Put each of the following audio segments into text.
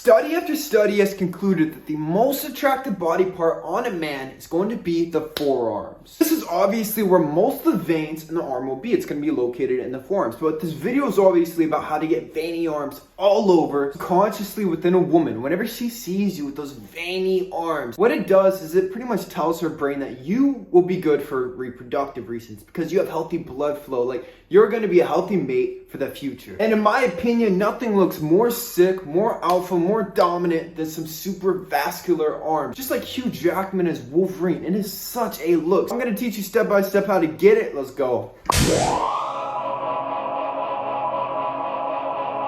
Study after study has concluded that the most attractive body part on a man is going to be the forearms. This is obviously where most of the veins in the arm will be. It's going to be located in the forearms. But this video is obviously about how to get veiny arms all over consciously within a woman. Whenever she sees you with those veiny arms, what it does is it pretty much tells her brain that you will be good for reproductive reasons because you have healthy blood flow. Like, you're going to be a healthy mate for the future. And in my opinion, nothing looks more sick, more alpha, more dominant than some super vascular arms. Just like Hugh Jackman as Wolverine. It is such a look. I'm going to teach you step by step how to get it. Let's go. I'm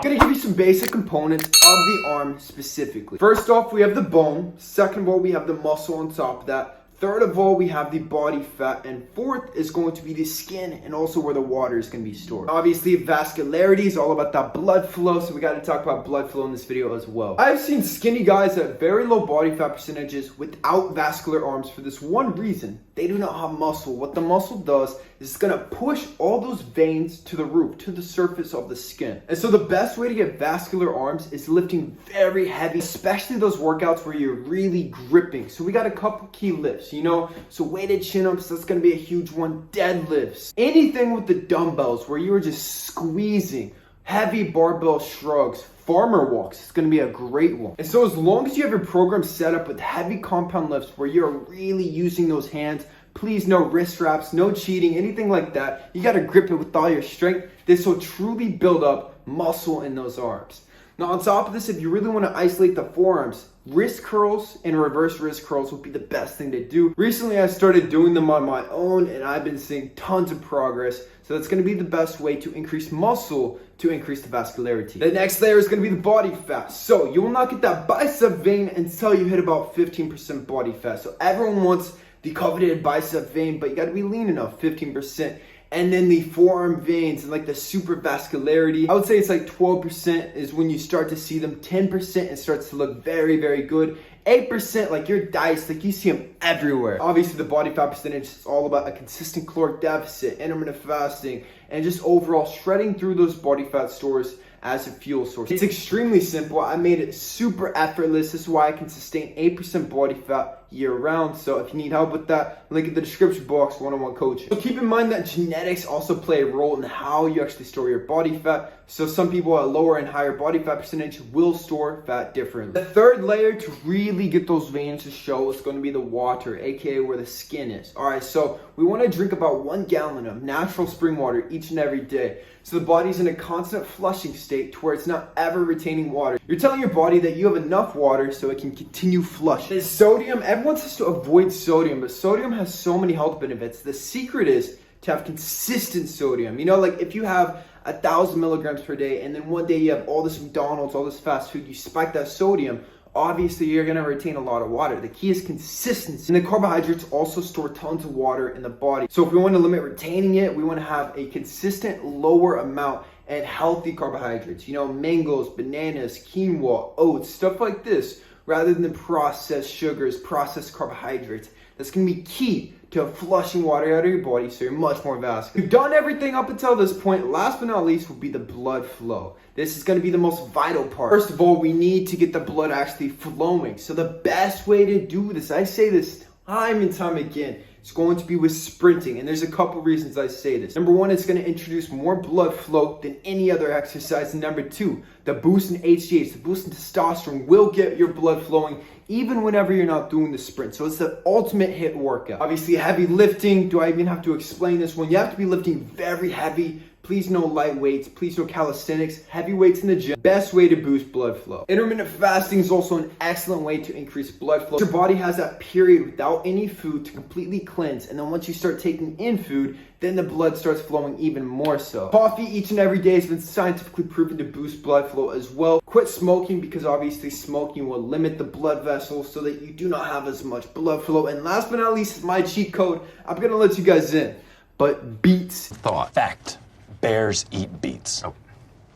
going to give you some basic components of the arm specifically. First off, we have the bone. Second of all, we have the muscle on top of that. Third of all, we have the body fat, and fourth is going to be the skin and also where the water is going to be stored. Obviously, vascularity is all about that blood flow, so we got to talk about blood flow in this video as well. I've seen skinny guys at very low body fat percentages without vascular arms for this one reason. They do not have muscle. What the muscle does is it's going to push all those veins to the roof, to the surface of the skin. And so the best way to get vascular arms is lifting very heavy, especially those workouts where you're really gripping. So we got a couple key lifts. So weighted chin-ups, that's going to be a huge one. Deadlifts, anything with the dumbbells where you are just squeezing, heavy barbell shrugs, farmer walks, it's going to be a great one. And so as long as you have your program set up with heavy compound lifts where you're really using those hands, please no wrist wraps, no cheating, anything like that. You got to grip it with all your strength. This will truly build up muscle in those arms. Now on top of this, if you really want to isolate the forearms, wrist curls and reverse wrist curls would be the best thing to do. Recently, I started doing them on my own and I've been seeing tons of progress. So that's going to be the best way to increase muscle, to increase the vascularity. The next layer is going to be the body fat. So you will not get that bicep vein until you hit about 15% body fat. So everyone wants the coveted bicep vein, but you got to be lean enough, 15%. And then the forearm veins and like the super vascularity, I would say it's like 12% is when you start to see them. 10% it starts to look very, very good. 8%, like you're diced, like you see them everywhere. Obviously the body fat percentage is all about a consistent caloric deficit, intermittent fasting, and just overall shredding through those body fat stores as a fuel source. It's extremely simple. I made it super effortless. This is why I can sustain 8% body fat year round. So if you need help with that, link in the description box, one-on-one coaching. So keep in mind that genetics also play a role in how you actually store your body fat. So some people at lower and higher body fat percentage will store fat differently. The third layer to really get those veins to show is going to be the water, aka where the skin is. All right, so we want to drink about 1 gallon of natural spring water each and every day. So the body's in a constant flushing state to where it's not ever retaining water. You're telling your body that you have enough water so it can continue flushing. Sodium, everyone says to avoid sodium, but sodium has so many health benefits. The secret is to have consistent sodium. Like if you have 1,000 milligrams per day and then one day you have all this McDonald's, all this fast food, you spike that sodium, obviously you're going to retain a lot of water. The key is consistency. And the carbohydrates also store tons of water in the body. So if we want to limit retaining it, we want to have a consistent lower amount and healthy carbohydrates. Mangoes, bananas, quinoa, oats, stuff like this, rather than processed sugars, processed carbohydrates. That's going to be key to flushing water out of your body so you're much more vascular. We've done everything up until this point. Last but not least will be the blood flow. This is going to be the most vital part. First of all, we need to get the blood actually flowing. So the best way to do this, I say this time and time again, it's going to be with sprinting. And there's a couple reasons I say this. Number one, it's going to introduce more blood flow than any other exercise. And number two, the boost in HGH, the boost in testosterone will get your blood flowing even whenever you're not doing the sprint. So it's the ultimate hit workout. Obviously heavy lifting, do I even have to explain this one? You have to be lifting very heavy. Please no light weights, please no calisthenics, heavy weights in the gym. Best way to boost blood flow. Intermittent fasting is also an excellent way to increase blood flow. Your body has that period without any food to completely cleanse, and then once you start taking in food, then the blood starts flowing even more so. Coffee each and every day has been scientifically proven to boost blood flow as well. Quit smoking because obviously smoking will limit the blood vessels so that you do not have as much blood flow. And last but not least, my cheat code, I'm gonna let you guys in, but beets. Thought. Fact. Bears eat beets. Oh.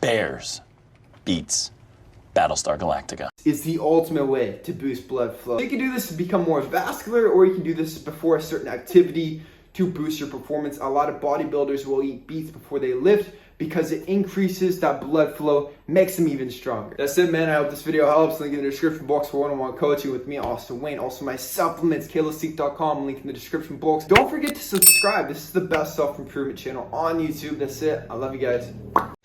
Bears beets Battlestar Galactica. Is the ultimate way to boost blood flow. You can do this to become more vascular, or you can do this before a certain activity to boost your performance. A lot of bodybuilders will eat beets before they lift because it increases that blood flow, makes them even stronger. That's it, man. I hope this video helps. Link in the description box for one-on-one coaching with me, Austin Wayne. Also my supplements, kalosique.com, link in the description box. Don't forget to subscribe. This is the best self-improvement channel on YouTube. That's it. I love you guys.